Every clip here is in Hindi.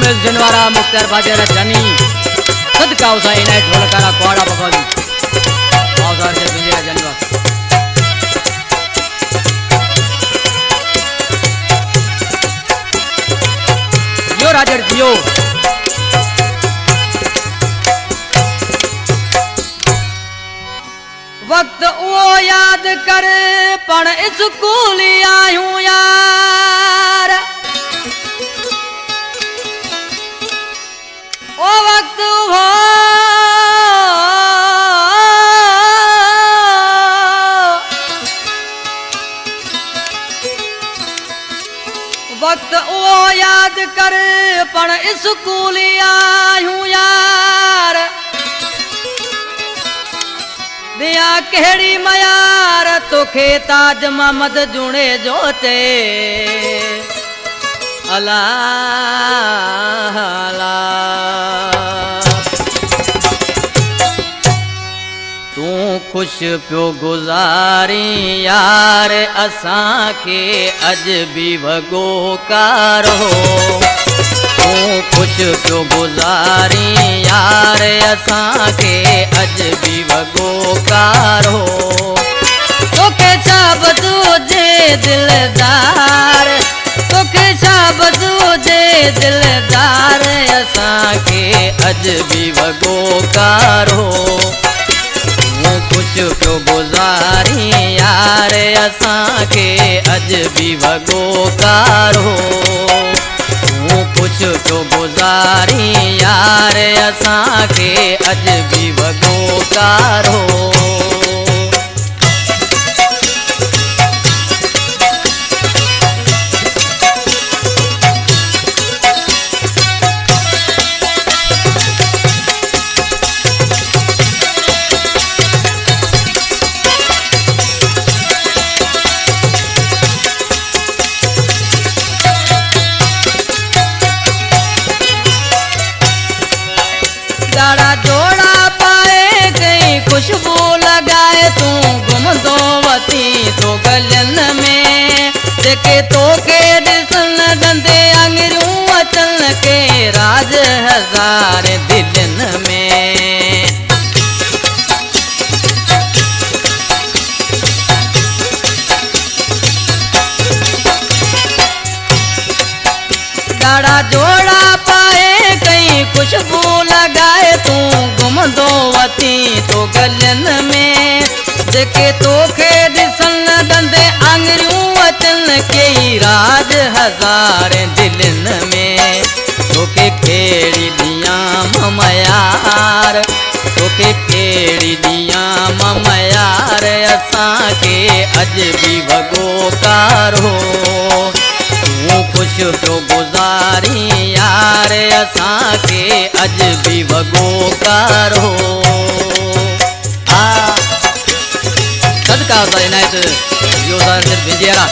में जनवारा मुख्तार बाजार जानी सदका उसा इनाय ढोलकारा कोड़ा बगल बाजार से बिंदिया जनवा यो राजर जियो वक्त वो याद कर पण स्कूल आयूं यार ओ वक्त वो वक्त वो याद कर पण स्कूल आयूं यार दिया केड़ी मयार तोखे ताज मोहम्मद जुड़े जोते अला अला तू खुश पियो गुजारी यार असां के अज भी वगो कारो तू खुश पियो गुजारी यार असां के अज भी वगो कारो तोखे सब तुझे दिलदार तोखे सब तुझे दिलदार असां के अज भी वगो कारो तू खुश पियो गुजारी यार असां के अज भी वगो कारो तू खुश पियो गुजारी यार असां के अज भी वगो कारो दाड़ा जोड़ा पाए गई खुशबू लगाए तू गुम दो वती तो गलन में देखे तो के दिसन गंदे अंगरू अचल के राज हजार दिलन में दाड़ा जोड़ा पाए कहीं खुशबू लगाए तू गुम दो वती तो गलन में देखे तो खे दिसन दंदे आंगरू अचन के राज हजार दिलन में तोखे केड़ी दिया ममयार तोखे केड़ी दिया ममयार असां के अज भी वगो कारो तू खुश पियो गुजारी यार असां के अज भी वगो कारो सदका सा इनायत यो दार से बिंदियारा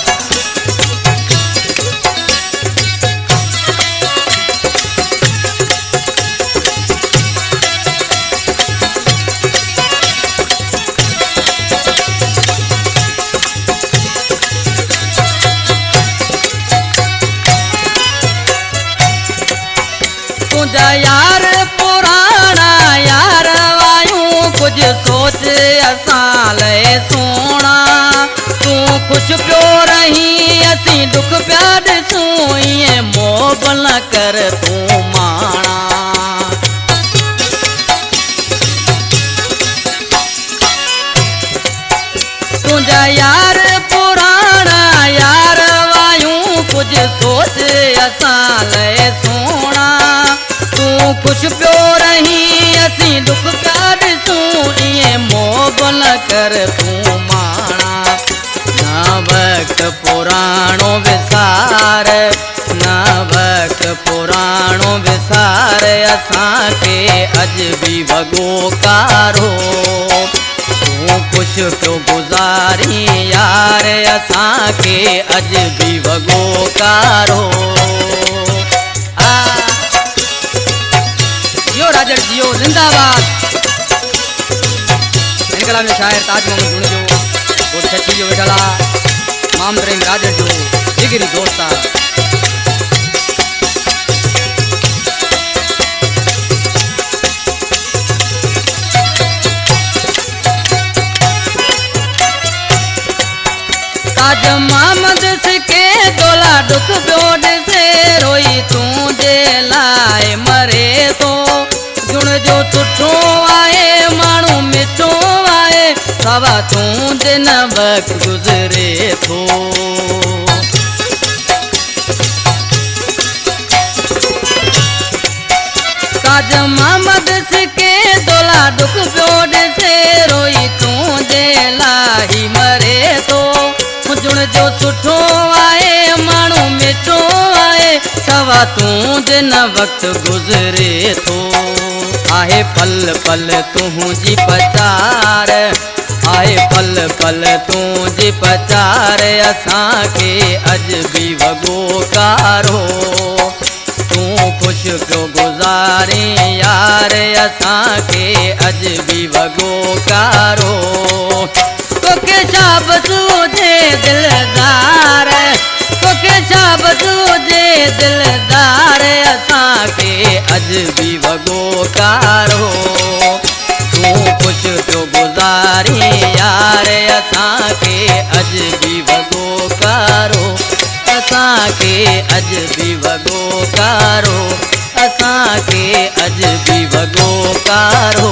तुझा यार पुराना यार वायूं कुछ सोच असां ले सोना तू खुश पियो रही असीं दुख पिया ॾिसूं ईअं मोह न कर तू माणा तुझा यार पुराना यार वायूं कुछ सोच असां ले सोना तू खुश पियो रही असीं दुख पिया ॾिसूं ईअं मोह न कर तू माणा ना वक्त पुराणो विसार ना वक्त पुराणो विसार असां के अज भी वगो कारो तू खुश पियो गुजारी यार असां के अज भी वगो कारो जियो राजर जियो जिंदाबाद इनकलाब में शायर ताज मोहम्मद गुण जो और छची जो वेठला मामदरीन राजर जो जिगरी दोस्ता ताज मोहम्मद सिके दोला दुख ब्योड से रोई तूं जे लाए मरे तो जुण जो सुठो आए माण्हू मिठो आए सवा तूं जे न वक्त गुज़रे थो ताज मोहम्मद सिके दोला दुख ब्योड से रोई तूं जे लाही मरे तो जुण जो सुठो आए माण्हू मिठो आए सवा तूं जे न वक्त गुज़रे थो आहे पल पल तुंहिंजी पचार आहे पल पल तुंहिंजी पचार असांखे अॼु बि वॻो कारो तूं ख़ुशि पियो गुज़ारे यार असांखे अॼु बि वॻो कारो तोखे शाबत हुजे दिलदार तोखे शाबत हुजे दिलदार असांखे अॼु बि वॻो कारो तूं ख़ुशि पियो गुज़ारे यार असांखे अॼु बि वॻो कारो असांखे अॼु बि वॻो कारो असांखे अॼु बि वॻो कारो।